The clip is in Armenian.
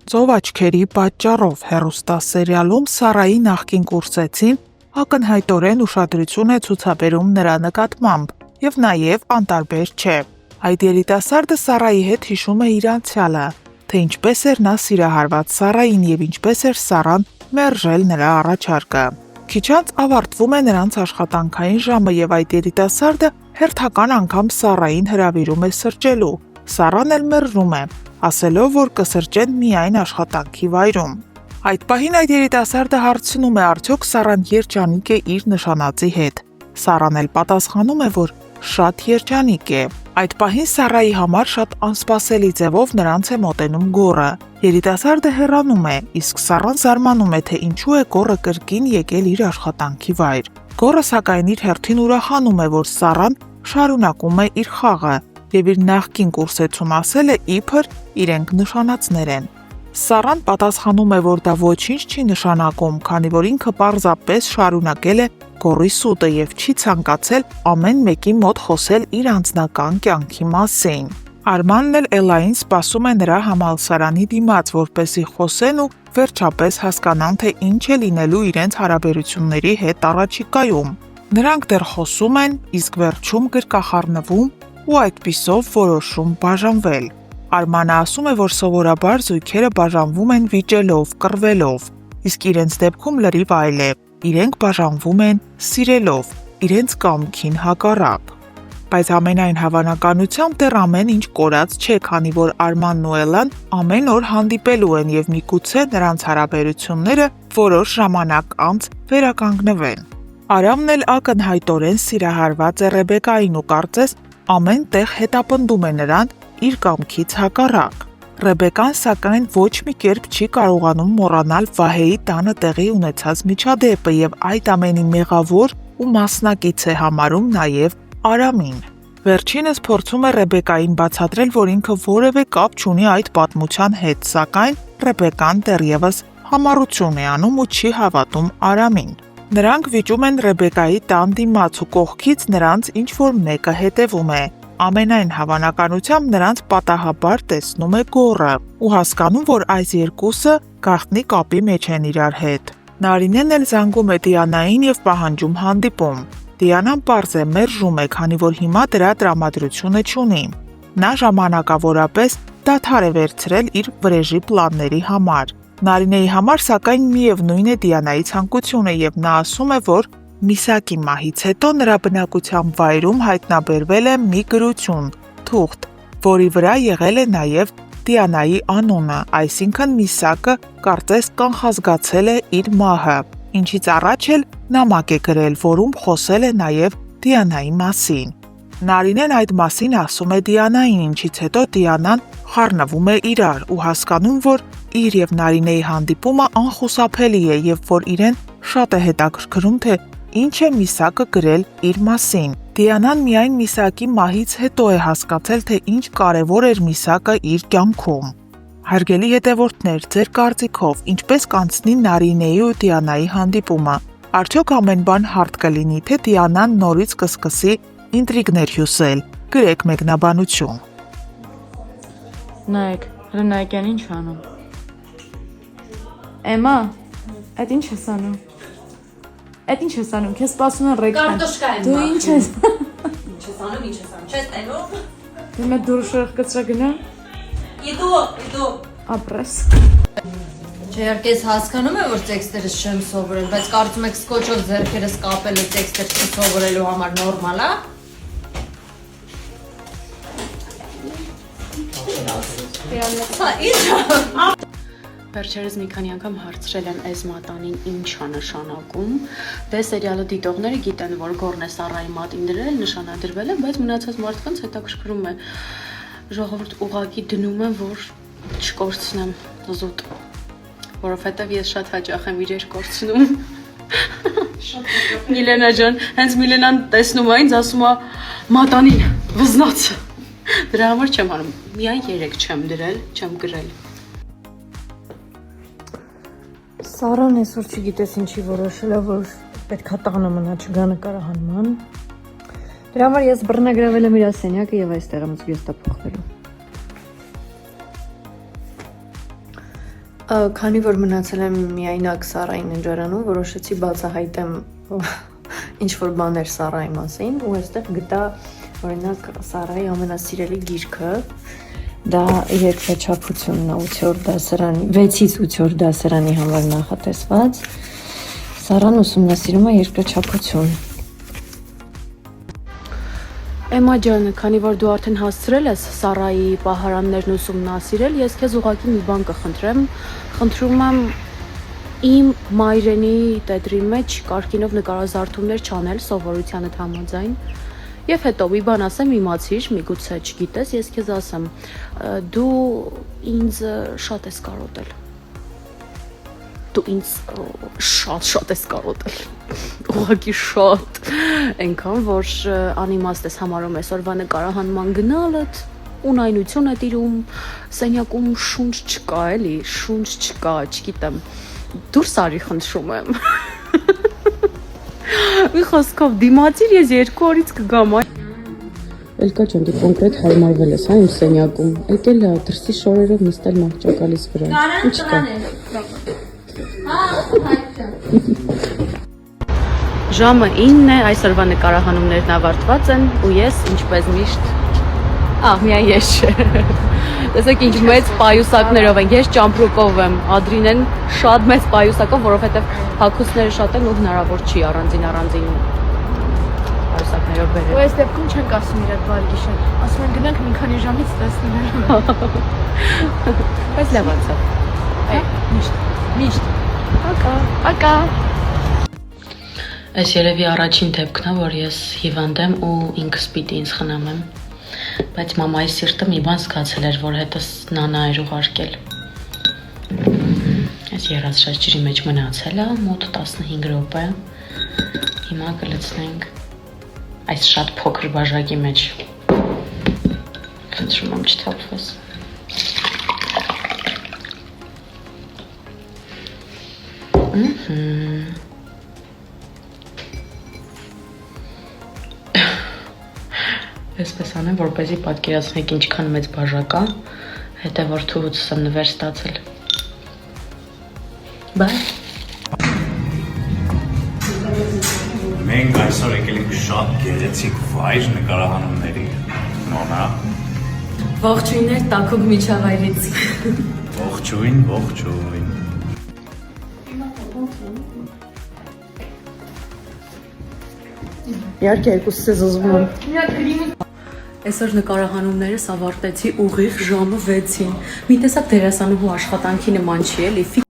Ծով աչքերի պատճառով հեռուստասերիալում Սարայի նախկին կուրսեցին ակնհայտորեն ուշադրություն է ցուցաբերում նրա նկատմամբ եւ նաեւ անտարբեր չէ։ Այդ երիտասարդը Սարայի հետ հիշում է իր անցյալը, թե ինչպես էր նա սիրահարված Սարային եւ ինչպես էր Սարան մերժել նրա առաջարկը։ Քիչ անց ավարտվում է նրանց աշխատանքային ժամը եւ այդ երիտասարդը հերթական անգամ Սարային հրավիրում է սրճելու։ Սարան էլ մերժում է, ասելով, որ կսրճեն միայն աշխատանքի վայրում։ Այդ պահին այդ երիտասարդը հարցնում է, արդյոք Սարան երջանիկ է իր նշանածի հետ։ Սարան էլ պատասխանում է, որ շատ երջանիկ է։ Այդ պահին Սարայի համար շատ անսպասելի ձևով նրանց է մոտենում գոռը։ Երիտասարդը հեռանում է, իսկ Սարան զարմանում է, թե ինչու է գոռը կրկին եկել իր աշխատանքի վայր։ Գոռը սակայն իր հերթին ուրախանում է, որ Սարան շարունակում է իր խաղը եւ իր նախկին կուրսեցում ասել է իբր իրենք նշանածներ են։ Սարան պատասխանում է, որ դա ոչինչ չի նշանակում, քանի որ ինքը պարզապես շարունակել է գոռի սուտը եւ չի ցանկացել ամեն մեկի մոտ խոսել իր անձնական կյանքի մասին։ Արմանն էլ Էլային սպասում է նրա համալսարանի դիմաց, որպեսզի խոսեն ու վերջապես հասկանան, թե ինչ է լինելու իրենց հարաբերությունների հետ առաջիկայում։ Նրանք դեռ խոսում են, իսկ վերջում գրկախառնվում ու այդպիսով որոշում բաժանվել։ Արմանը ասում է, որ սովորաբար զույգերը բաժանվում են վիճելով, կռվելով, իսկ իրենց դեպքում լրիվ այլ է։ Իրենք բաժանվում են սիրելով, իրենց կամքին հակառակ։ Բայց ամենայն հավանականությամբ դեռ ամեն ինչ կորած չէ, քանի որ Արմանն ու Էլան ամեն օր հանդիպելու են եւ միգուցե նրանց հարաբերությունները որոշ ժամանակ անց վերականգնվեն։ Արամն էլ ակնհայտորեն սիրահարված է Ռեբեկային ու կարծես ամեն տեղ հետապնդում է նրան իր կամքից հակառակ։ Ռեբեկան սակայն ոչ մի կերպ չի կարողանում մոռանալ Վահեի տանը տեղի ունեցած միջադեպը եւ այդ ամենի մեղավոր ու մասնակից է համարում նաեւ Արամին։ Վերջինս փորձում է Ռեբեկային բացատրել, որ ինքը որևէ կապ չունի այդ պատմության հետ, սակայն Ռեբեկան դեռևս համառություն է անում ու չի հավատում Արամին։ Նրանք վիճում են Ռեբեկայի տան դիմաց ու կողքից նրանց ինչ-որ մեկը հետևում է։ Ամենայն հավանականությամբ նրանց պատահաբար տեսնում է գոռը ու հասկանում, որ այս երկուսը գաղտնի կապի մեջ են իրար հետ։ Նարինեն էլ զանգում է Դիանային եւ պահանջում հանդիպում։ Դիանան պարզ է մերժում է, քանի որ հիմա դրա տրամադրությունը չունի։ Նա ժամանակավորապես դադար է վերցրել իր վրեժի պլանների համար։ Նարինեի համար սակայն միևնույն է Դիանայի ցանկությունը եւ նա ասում է, որ Միսակի մահից հետո նրա բնակության վայրում հայտնաբերվել է մի գրություն, թուղթ, որի վրա եղել է նաև Դիանայի անունը, այսինքն Միսակը կարծես կանխազգացել է իր մահը, ինչից առաջ էլ նամակ է գրել, որում խոսել է նաև Դիանայի մասին։ Նարինեն այդ մասին ասում է Դիանային, ինչից հետո Դիանան խառնվում է իրար ու հասկանում, որ իր եւ Նարինեի հանդիպումը անխուսափելի է եւ որ իրեն շատ է հետաքրքրում, թե ինչ է Միսակը գրել իր մասին։ Դիանան միայն Միսակի մահից հետո է հասկացել, թե ինչ կարևոր էր Միսակը իր կյանքում։ Հարգելի հետևորդներ, ձեր կարծիքով ինչպես կանցնի Նարինեի ու Դիանայի հանդիպումը։ Արդյոք ամեն բան հարթ կլինի, թե Դիանան նորից կսկսի ինտրիգներ հյուսել։ Գրեք մեկնաբանություն։ Նայեք, Հրնայեկյան ինչ անում։ Էմա, այդ ինչ ես անում։ Այդ ինչ ես անում, քեզ սպասում են ռեկտան։ Կարտոշկա եմ։ Դու ինչ ես։ Ինչ ես անում, չես տենում։ Դու մեծ դուրշորխ կծրա գնա։ Իդու։ Ապրես։ Չէ, ես հասկանում եմ, որ տեքստերս չեմ սովորել, բայց կարծում եք սկոչով ձեռքերս կապելը տեքստեր չսովորելու համար նորմալ է։ Հա, ինչ։ Վերջերս մի քանի անգամ հարցրել եմ Էզմատանին ինչ է նշանակում։ Դե սերիալը դիտողները գիտեն, որ գորն է Սարայի մատին դրել, նշանադրվել է, բայց մնացած մարդկանց հետաքրքրում է։ Ժողովուրդ ուղակի դնում են, որ չկորցնեմ զուտ, որովհետև ես շատ հաճախ եմ իրեր կորցնում։ Միլենա ջան, հենց Միլենան տեսնում է ինձ, ասում է մատանին, վզնացը։ Դրա համար չեմ անում, միայն 3 չեմ դրել, չեմ գրել։ Սարան այսօր չգիտես ինչի որոշել է, որ պետքա տանը մնա չգա նկարահանման։ Դրա համար ես բռնագրավել եմ իր սենյակը եւ այստեղ եմ զգեստա փոխվելու։ Քանի որ մնացել եմ միայնակ Սարայի ննջարանում, որոշեցի բացահայտեմ ինչ որ բաներ Սարայի մասին ու այստեղ գտա օրինակ Սարայի ամենասիրելի գիրքը, դա երկրաչափությունն է 8-րդ դասարանի, 6-ից 8-րդ դասարանի համար նախատեսված։ Սարան ուսումնասիրում է երկրաչափություն։ Էմա ջան, քանի որ դու արդեն հասցրել ես Սարայի պահարաններն ուսումնասիրել, ես քեզ ուղղակի մի բան կխնդրեմ, խնդրում եմ իմ մայրենի տետրի մեջ կարգինով նկարազարդումներ չանել սովորությանդ համաձայն։ Եվ հետո մի բան ասեմ, իմացիր, միգուցե չգիտես, ես քեզ ասեմ, դու ինձ շատ ես կարոտել։ Դու ինձ շատ ես կարոտել։ Ուղղակի շատ, այնքան որ անիմաստ ես համարում այսօրվա նկարահանման գնալդ, ունայնություն է տիրում, սենյակում շունչ չկա, էլի, շունչ չկա, չգիտեմ, դուրս արի խնդրում եմ։ Մի խոսքով դիմացիր, ես 2 օրից կգամ, այ։ Էլկա ջան, դու կոնկրետ հարմարվել ես, հա, իմ սենյակում, եկել է դրսի շորերով նստել մահճակալիս վրա, ինչ կա։ Ժամը 9 է, այսօրվա նկարահանումներն ավարտված են ու ես ինչպես միշտ միայն ես չէ։ Տեսեք ինչ մեծ պայուսակներով են, ես ճամպրուկով եմ, Ադրինեն շատ մեծ պայուսակով, որովհետև հագուստները շատ են ու հնարավոր չի առանձին պայուսակներով բերել։ Ու այս դեպքում չենք ասում իրար բարի գիշեր, ասում են գնանք մի քանի ժամից տեսնենք։ Բայց լավ անցավ։ Միշտ։ Ակա։ Այս երևի առաջին դեպքն է, որ ես հիվանդ եմ ու ինքս պիտի ինձ խնամեմ, բայց մամայի սիրտը մի բան զգացել էր, որ հետս նանա էր ուղարկել։ Այս երազշաշ ջրի մեջ մնացել է մոտ 15 րոպե, հիմա կլցնենք այս շատ փոքր բաժակի մեջ, խնդրում եմ չթափվես։ Այսպես անեմ, որպեսզի պատկերացնեք ինչքան մեծ բաժակ է, հետո որ թուղուց եմ նվեր ստացել։ Բայ։ Մենք այսօր եկել ենք շատ գեղեցիկ վայր նկարահանումների, Նոնա։ Ողջույններ Տաքուկ միջավայրից։ Ողջույն, ողջույն։ Իհարկե երկուսս է զզվում եմ։ Այսօր նկարահանումներս ավարտեցի ուղիղ ժամը 6-ին։ Մի տեսակ դերասանուհու աշխատանքի նման չի էլի։